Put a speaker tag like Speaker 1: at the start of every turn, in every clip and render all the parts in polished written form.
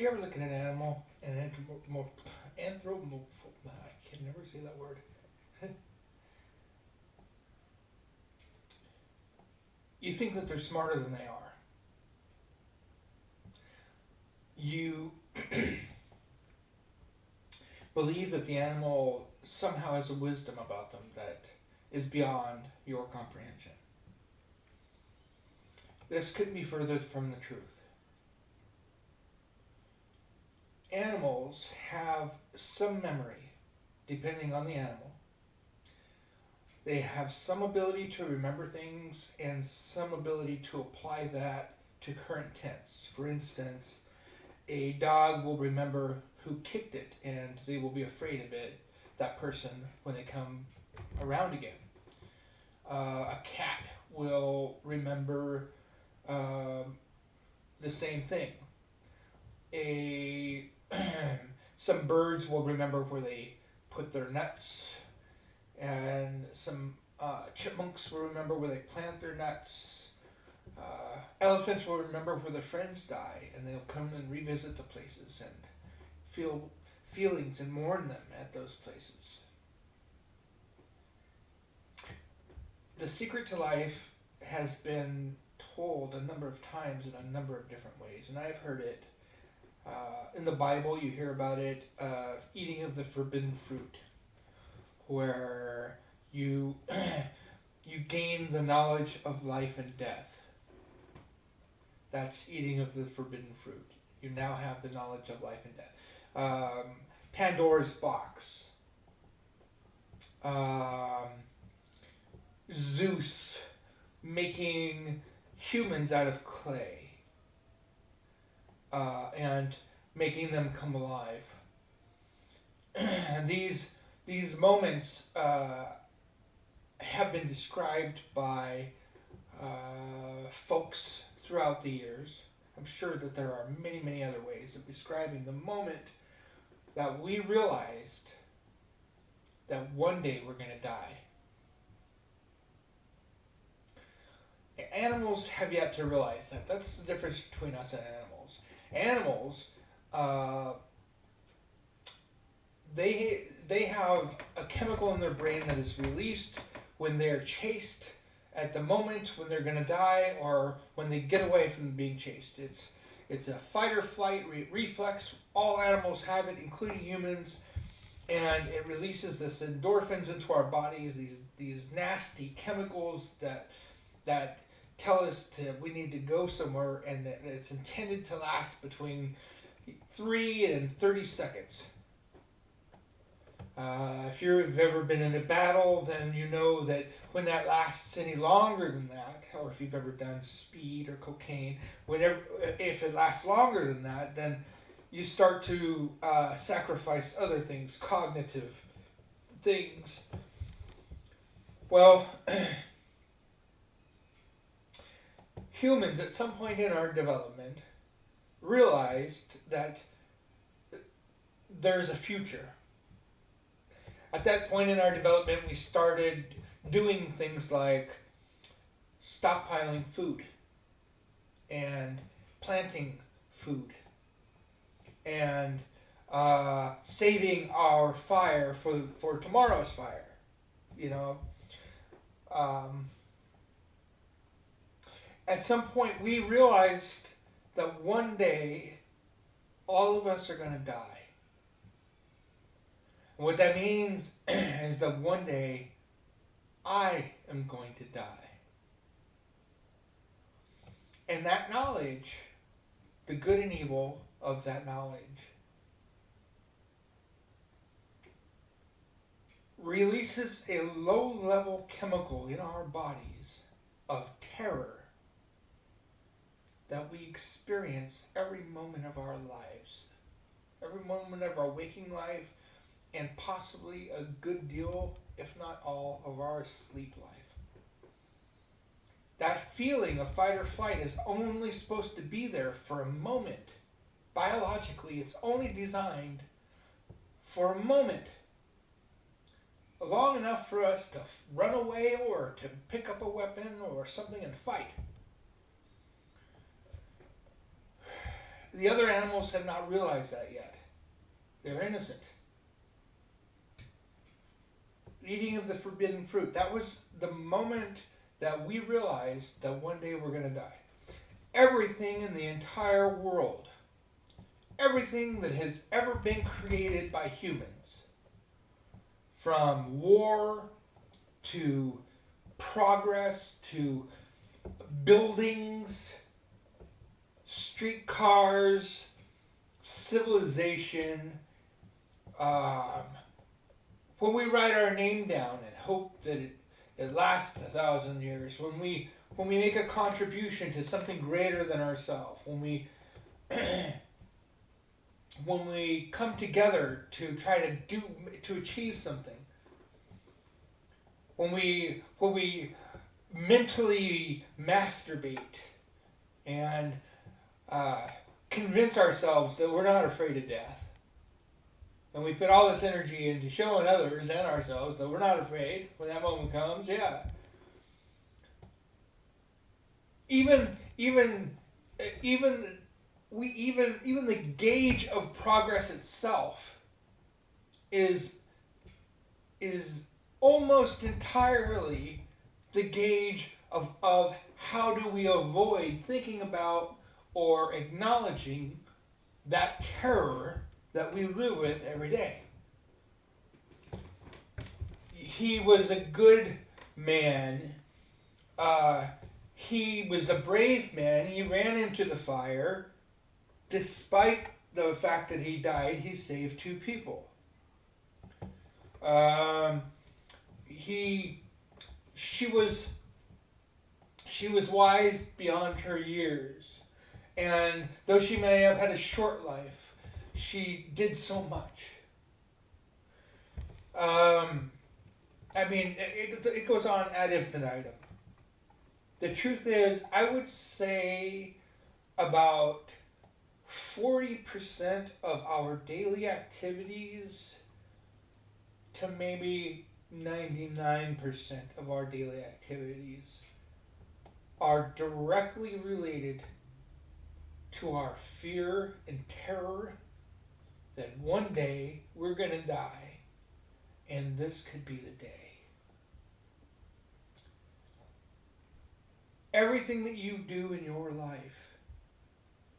Speaker 1: You ever look at an animal and I can never say that word. You think that they're smarter than they are. You believe that the animal somehow has a wisdom about them that is beyond your comprehension. This couldn't be further from the truth. Animals have some memory, depending on the animal. They have some ability to remember things and some ability to apply that to current tense. For instance, a dog will remember who kicked it and they will be afraid of it, that person, when they come around again. A cat will remember the same thing. Some birds will remember where they put their nuts, and some chipmunks will remember where they plant their nuts. Elephants will remember where their friends die, and they'll come and revisit the places and feel feelings and mourn them at those places. The secret to life has been told a number of times in a number of different ways, and I've heard it in the Bible. You hear about it, eating of the forbidden fruit, where you you gain the knowledge of life and death. That's eating of the forbidden fruit. You now have the knowledge of life and death. Pandora's box. Zeus making humans out of clay and making them come alive. These moments have been described by folks throughout the years. I'm sure that there are many, many other ways of describing the moment that we realized that one day we're going to die. Animals have yet to realize that. That's the difference between us and animals. Animals, they have a chemical in their brain that is released when they're chased, at the moment when they're going to die, or when they get away from being chased. It's a fight or flight reflex. All animals have it, including humans, and it releases this endorphins into our bodies. These nasty chemicals that tell us we need to go somewhere, and that it's intended to last between 3 and 30 seconds. If you've ever been in a battle, then you know that when that lasts any longer than that, or if you've ever done speed or cocaine, if it lasts longer than that, then you start to sacrifice other things, cognitive things. Well, humans at some point in our development realized that there's a future. At that point in our development, we started doing things like stockpiling food and planting food and saving our fire for tomorrow's fire. At some point, we realized that one day all of us are going to die. What that means is that one day I am going to die. And that knowledge, the good and evil of that knowledge, releases a low-level chemical in our bodies of terror that we experience every moment of our lives, every moment of our waking life, and possibly a good deal, if not all, of our sleep life. That feeling of fight or flight is only supposed to be there for a moment. Biologically, it's only designed for a moment. Long enough for us to run away or to pick up a weapon or something and fight. the other animals have not realized that yet. They're innocent. Eating of the forbidden fruit. That was the moment that we realized that one day we're going to die. Everything in the entire world, everything that has ever been created by humans, from war to progress to buildings, streetcars, civilization, when we write our name down and hope that it lasts 1,000 years, when we make a contribution to something greater than ourselves, when we when we come together to try to achieve something, when we mentally masturbate and convince ourselves that we're not afraid of death, and we put all this energy into showing others and ourselves that we're not afraid when that moment comes, yeah. Even the gauge of progress itself is almost entirely the gauge of how do we avoid thinking about or acknowledging that terror that we live with every day. He was a good man. He was a brave man. He ran into the fire. Despite the fact that he died, he saved 2 people. She was wise beyond her years. And though she may have had a short life, she did so much. It goes on ad infinitum. The truth is, I would say about 40% of our daily activities to maybe 99% of our daily activities are directly related to our fear and terror that one day we're going to die and this could be the day. Everything that you do in your life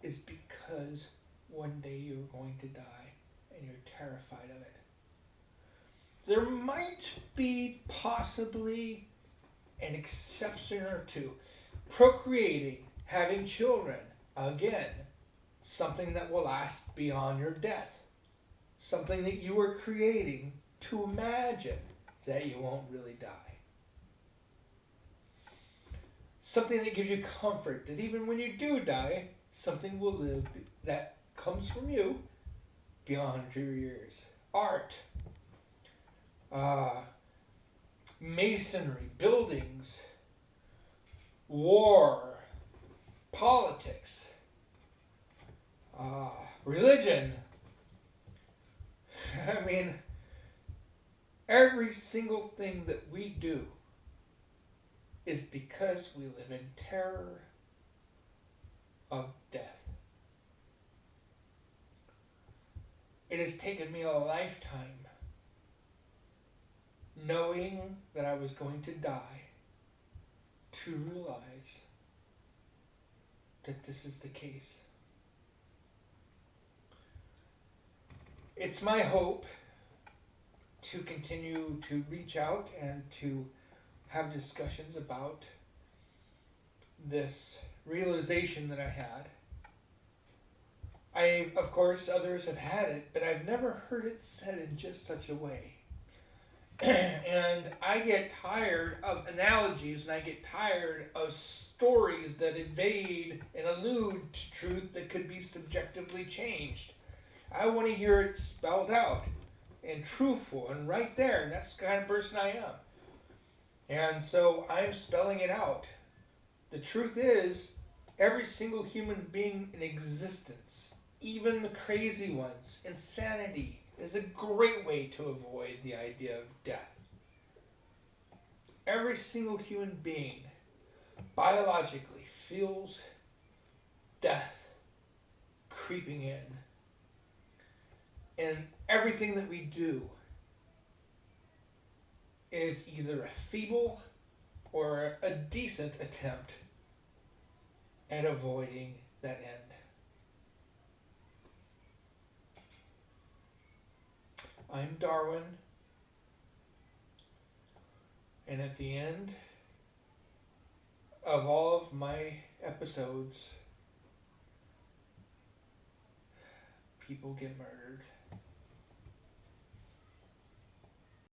Speaker 1: is because one day you're going to die and you're terrified of it. There might be possibly an exception or two. Procreating, having children, again, something that will last beyond your death. Something that you are creating to imagine that you won't really die. Something that gives you comfort that even when you do die, something will live that comes from you beyond your years. Art, masonry, buildings, war, politics, religion. I mean, every single thing that we do is because we live in terror of death. It has taken me a lifetime knowing that I was going to die to realize that this is the case. It's my hope to continue to reach out and to have discussions about this realization that I had. Of course, others have had it, but I've never heard it said in just such a way. And I get tired of analogies, and I get tired of stories that evade and allude to truth that could be subjectively changed. I want to hear it spelled out and truthful and right there, and that's the kind of person I am. And so I'm spelling it out. The truth is, every single human being in existence, even the crazy ones, insanity is a great way to avoid the idea of death. Every single human being biologically feels death creeping in. And everything that we do is either a feeble or a decent attempt at avoiding that end. I'm Darwin, and at the end of all of my episodes, people get murdered.